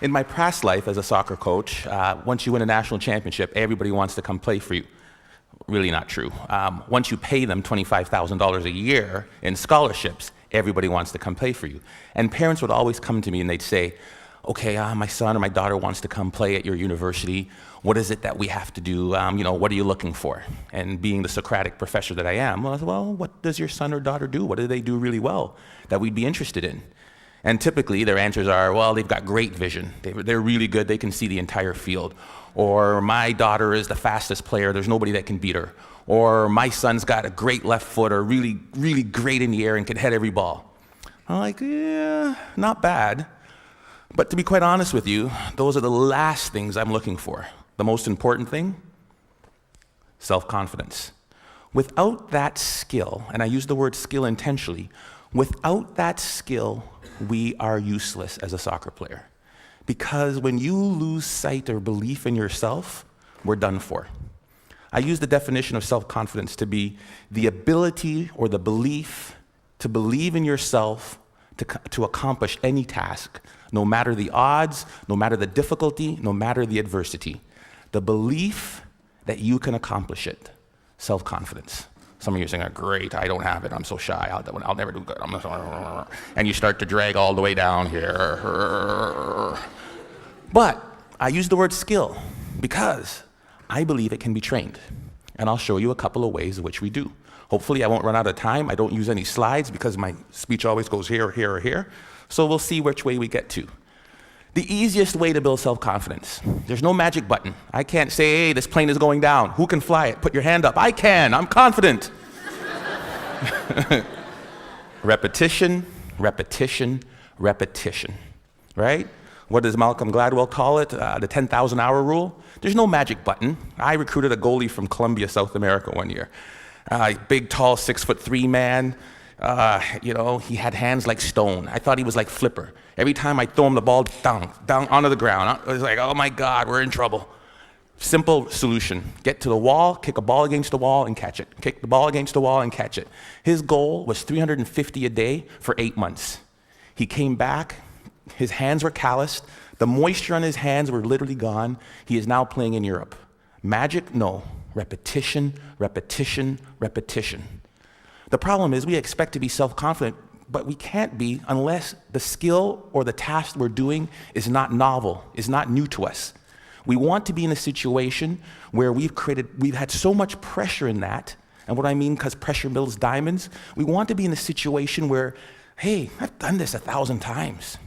In my past life as a soccer coach, once you win a national championship, everybody wants to come play for you. Really not true. Once you pay them $25,000 a year in scholarships, everybody wants to come play for you. And parents would always come to me and they'd say, okay, my son or my daughter wants to come play at your university. What is it that we have to do? What are you looking for? And being the Socratic professor that I am, I said, well, what does your son or daughter do? What do they do really well that we'd be interested in? And typically their answers are, well, they've got great vision. They're really good. They can see the entire field. Or my daughter is the fastest player. There's nobody that can beat her. Or my son's got a great left foot or really, really great in the air and can head every ball. I'm like, yeah, not bad. But to be quite honest with you, those are the last things I'm looking for. The most important thing, self-confidence. Without that skill, and I use the word skill intentionally, without that skill, we are useless as a soccer player. Because when you lose sight or belief in yourself, we're done for. I use the definition of self-confidence to be the ability or the belief to believe in yourself to accomplish any task, no matter the odds, no matter the difficulty, no matter the adversity. The belief that you can accomplish it. Self-confidence. Some of you are saying, great, I don't have it, I'm so shy, I'll never do good. And you start to drag all the way down here. But I use the word skill because I believe it can be trained. And I'll show you a couple of ways in which we do. Hopefully I won't run out of time. I don't use any slides because my speech always goes here, here, or here. So we'll see which way we get to. The easiest way to build self-confidence. There's no magic button. I can't say, hey, this plane is going down. Who can fly it? Put your hand up. I can. I'm confident. Repetition, repetition, repetition. Right? What does Malcolm Gladwell call it? The 10,000-hour rule? There's no magic button. I recruited a goalie from Colombia, South America one year. Big, tall, 6'3" man. He had hands like stone. I thought he was like Flipper. Every time I throw him the ball, down onto the ground. I was like, oh my God, we're in trouble. Simple solution. Get to the wall, kick a ball against the wall and catch it. Kick the ball against the wall and catch it. His goal was 350 a day for 8 months. He came back, his hands were calloused, the moisture on his hands were literally gone. He is now playing in Europe. Magic? No. Repetition, repetition, repetition. The problem is we expect to be self-confident, but we can't be unless the skill or the task we're doing is not novel, is not new to us. We want to be in a situation where we've had so much pressure in that, and what I mean, because pressure builds diamonds, we want to be in a situation where, hey, I've done this 1,000 times.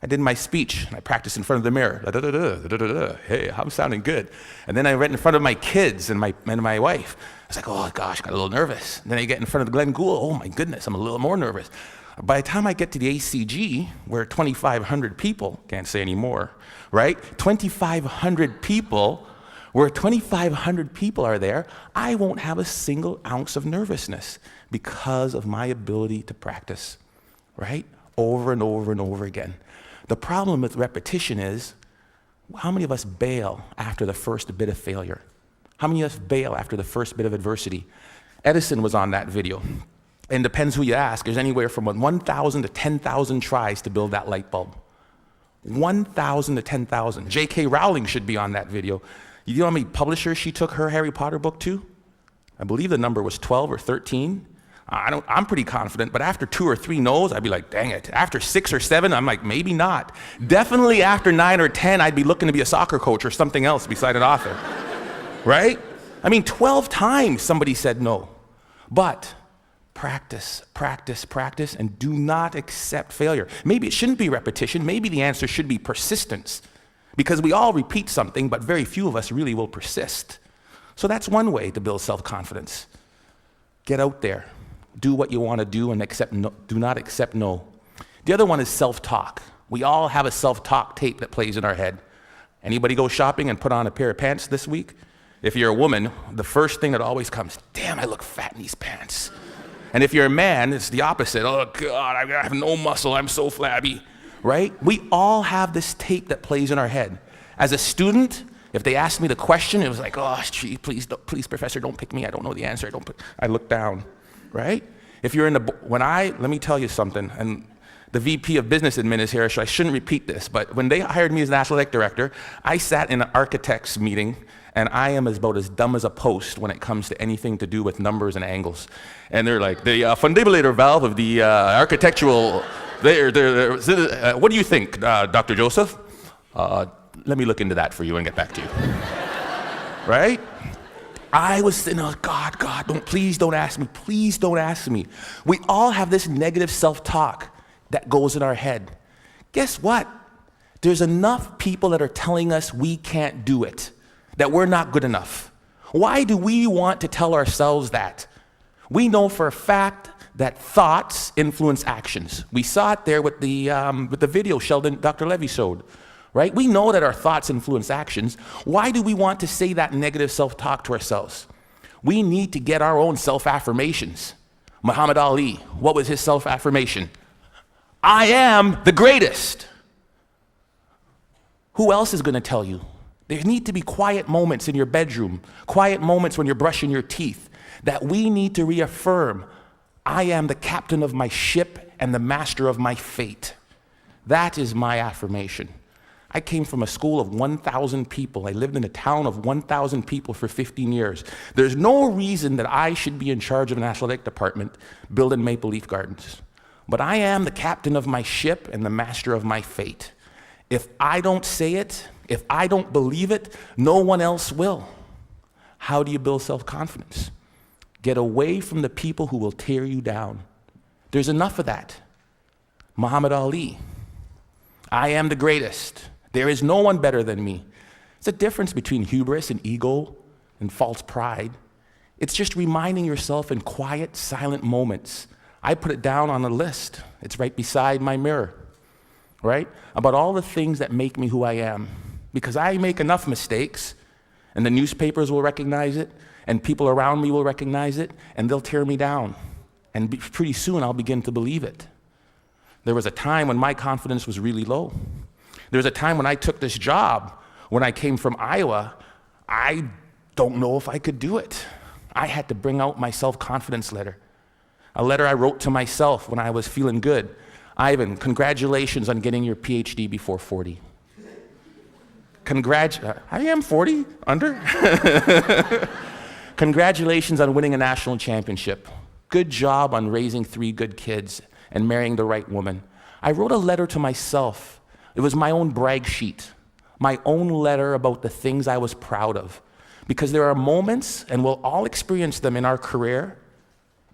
I did my speech, and I practiced in front of the mirror. Hey, I'm sounding good. And then I read in front of my kids and my wife. I was like, oh gosh, got a little nervous. And then I get in front of Glenn Gould. Oh my goodness, I'm a little more nervous. By the time I get to the ACG, where 2,500 people, can't say any more, right? 2,500 people, where 2,500 people are there, I won't have a single ounce of nervousness because of my ability to practice, right? Over and over and over again. The problem with repetition is, how many of us bail after the first bit of failure? How many of us bail after the first bit of adversity? Edison was on that video. And depends who you ask, there's anywhere from 1,000 to 10,000 tries to build that light bulb. 1,000 to 10,000. J.K. Rowling should be on that video. You know how many publishers she took her Harry Potter book to? I believe the number was 12 or 13. I'm pretty confident, but after 2 or 3 no's, I'd be like, dang it. After 6 or 7, I'm like, maybe not. Definitely after 9 or 10, I'd be looking to be a soccer coach or something else beside an author. Right? I mean, 12 times somebody said no. But practice, practice, practice, and do not accept failure. Maybe it shouldn't be repetition. Maybe the answer should be persistence. Because we all repeat something, but very few of us really will persist. So that's one way to build self-confidence. Get out there. Do what you want to do and do not accept no. The other one is self-talk. We all have a self-talk tape that plays in our head. Anybody go shopping and put on a pair of pants this week? If you're a woman, the first thing that always comes, damn, I look fat in these pants. And if you're a man, it's the opposite. Oh God, I have no muscle, I'm so flabby, right? We all have this tape that plays in our head. As a student, if they asked me the question, it was like, oh, gee, please, professor, don't pick me. I don't know the answer. I look down, right? If you're let me tell you something, and the VP of Business Admin is here, so I shouldn't repeat this, but when they hired me as National Athletic Director, I sat in an architect's meeting, and I am about as dumb as a post when it comes to anything to do with numbers and angles. And they're like, the fundibulator valve of the architectural, what do you think, Dr. Joseph? Let me look into that for you and get back to you. Right? I was saying, oh, God, please don't ask me. Please don't ask me. We all have this negative self-talk that goes in our head. Guess what? There's enough people that are telling us we can't do it, that we're not good enough. Why do we want to tell ourselves that? We know for a fact that thoughts influence actions. We saw it there with the video Dr. Levy showed, right? We know that our thoughts influence actions. Why do we want to say that negative self-talk to ourselves? We need to get our own self-affirmations. Muhammad Ali, what was his self-affirmation? I am the greatest. Who else is going to tell you? There need to be quiet moments in your bedroom, quiet moments when you're brushing your teeth, that we need to reaffirm, I am the captain of my ship and the master of my fate. That is my affirmation. I came from a school of 1,000 people. I lived in a town of 1,000 people for 15 years. There's no reason that I should be in charge of an athletic department building Maple Leaf Gardens. But I am the captain of my ship and the master of my fate. If I don't say it, if I don't believe it, no one else will. How do you build self-confidence? Get away from the people who will tear you down. There's enough of that. Muhammad Ali, I am the greatest. There is no one better than me. It's a difference between hubris and ego and false pride. It's just reminding yourself in quiet, silent moments. I put it down on a list. It's right beside my mirror, right? About all the things that make me who I am. Because I make enough mistakes, and the newspapers will recognize it, and people around me will recognize it, and they'll tear me down. And pretty soon I'll begin to believe it. There was a time when my confidence was really low. There was a time when I took this job, when I came from Iowa, I don't know if I could do it. I had to bring out my self-confidence letter. A letter I wrote to myself when I was feeling good. Ivan, congratulations on getting your PhD before 40. I am 40, under. Congratulations on winning a national championship. Good job on raising 3 good kids and marrying the right woman. I wrote a letter to myself. It was my own brag sheet, my own letter about the things I was proud of. Because there are moments, and we'll all experience them in our career,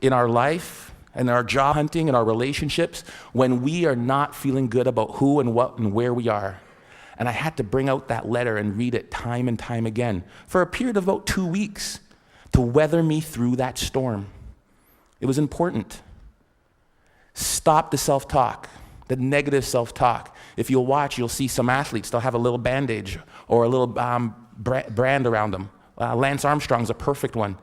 in our life, in our job hunting, in our relationships, when we are not feeling good about who and what and where we are. And I had to bring out that letter and read it time and time again for a period of about 2 weeks to weather me through that storm. It was important. Stop the self-talk, the negative self-talk. If you'll watch, you'll see some athletes, they'll have a little bandage or a little brand around them. Lance Armstrong's a perfect one.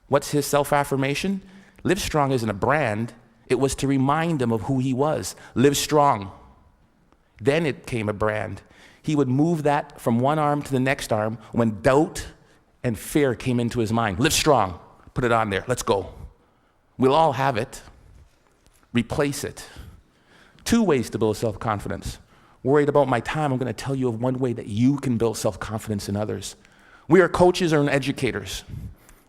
What's his self-affirmation? Live Strong isn't a brand. It was to remind him of who he was. Live strong. Then it came a brand. He would move that from one arm to the next arm when doubt and fear came into his mind. Live strong. Put it on there. Let's go. We'll all have it. Replace it. 2 ways to build self-confidence. Worried about my time, I'm going to tell you of one way that you can build self-confidence in others. We are coaches and educators.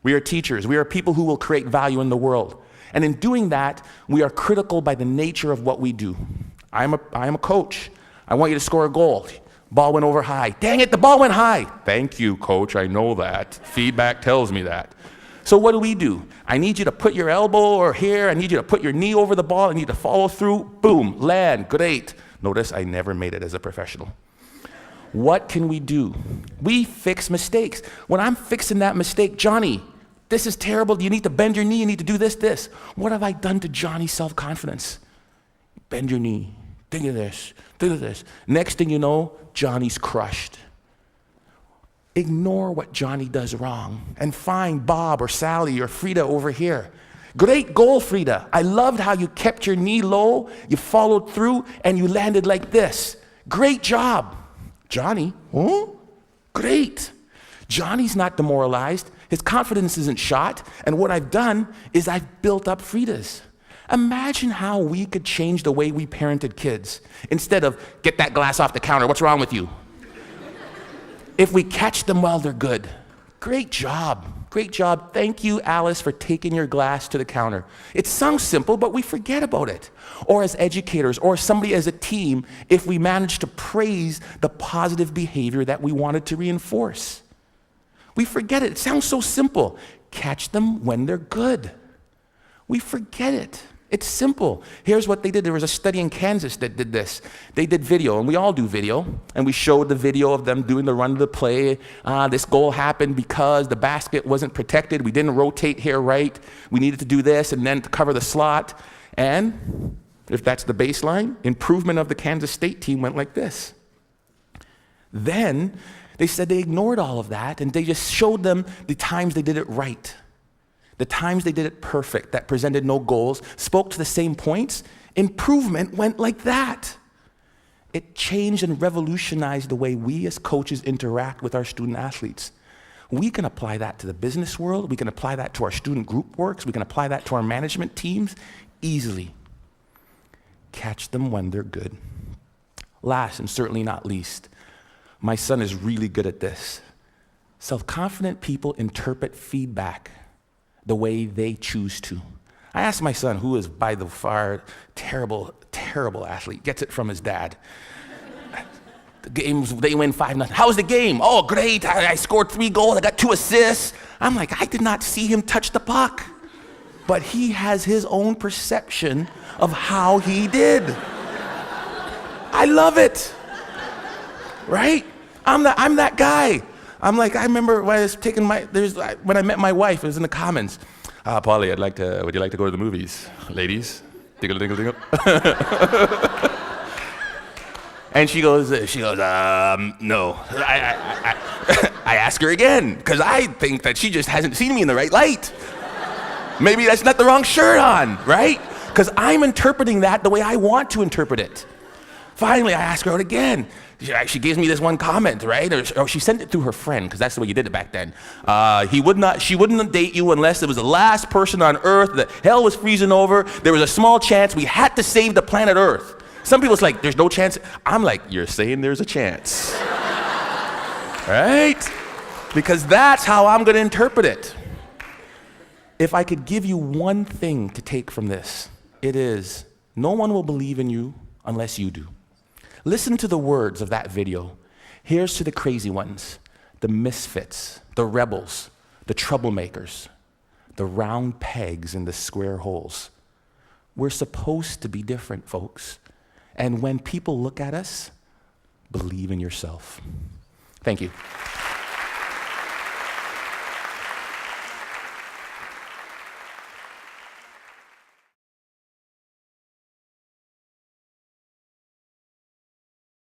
We are teachers. We are people who will create value in the world. And in doing that, we are critical by the nature of what we do. I am a coach. I want you to score a goal. Ball went over high. Dang it, the ball went high. Thank you, coach, I know that. Feedback tells me that. So what do? I need you to put your elbow or here. I need you to put your knee over the ball. I need you to follow through. Boom, land, great. Notice I never made it as a professional. What can we do? We fix mistakes. When I'm fixing that mistake, Johnny, this is terrible. You need to bend your knee. You need to do this. What have I done to Johnny's self-confidence? Bend your knee. Think of this. Next thing you know, Johnny's crushed. Ignore what Johnny does wrong and find Bob or Sally or Frida over here. Great goal, Frida. I loved how you kept your knee low, you followed through, and you landed like this. Great job. Johnny, great. Johnny's not demoralized. His confidence isn't shot. And what I've done is I've built up Frida's. Imagine how we could change the way we parented kids. Instead of, get that glass off the counter, what's wrong with you? If we catch them while they're good. Great job. Great job. Thank you, Alice, for taking your glass to the counter. It sounds simple, but we forget about it. Or as educators, or somebody as a team, if we manage to praise the positive behavior that we wanted to reinforce. We forget it. It sounds so simple. Catch them when they're good. We forget it. It's simple. Here's what they did. There was a study in Kansas that did this. They did video, and we all do video, and we showed the video of them doing the run of the play. This goal happened because the basket wasn't protected. We didn't rotate here right. We needed to do this, and then to cover the slot. And if that's the baseline, improvement of the Kansas State team went like this. Then they said they ignored all of that, and they just showed them the times they did it right. The times they did it perfect, that presented no goals, spoke to the same points, improvement went like that. It changed and revolutionized the way we as coaches interact with our student athletes. We can apply that to the business world. We can apply that to our student group works. We can apply that to our management teams easily. Catch them when they're good. Last and certainly not least, my son is really good at this. Self-confident people interpret feedback the way they choose to. I asked my son, who is by the far terrible athlete, gets it from his dad. The games, they win 5-0. How was the game? Oh, great, I scored 3 goals, I got 2 assists. I'm like, I did not see him touch the puck. But he has his own perception of how he did. I love it, right? I'm that guy. I'm like, I remember when I was taking when I met my wife, it was in the Commons. Polly, would you like to go to the movies? Ladies, dingle, dingle, dingle. And she goes, no. I ask her again, because I think that she just hasn't seen me in the right light. Maybe that's not the wrong shirt on, right? Because I'm interpreting that the way I want to interpret it. Finally, I ask her out again. She gives me this one comment, right? Or she sent it through her friend, because that's the way you did it back then. She wouldn't date you unless it was the last person on Earth. The hell was freezing over. There was a small chance we had to save the planet Earth. Some people's like, there's no chance. I'm like, you're saying there's a chance. Right? Because that's how I'm going to interpret it. If I could give you one thing to take from this, it is, no one will believe in you unless you do. Listen to the words of that video. Here's to the crazy ones, the misfits, the rebels, the troublemakers, the round pegs in the square holes. We're supposed to be different, folks. And when people look at us, believe in yourself. Thank you.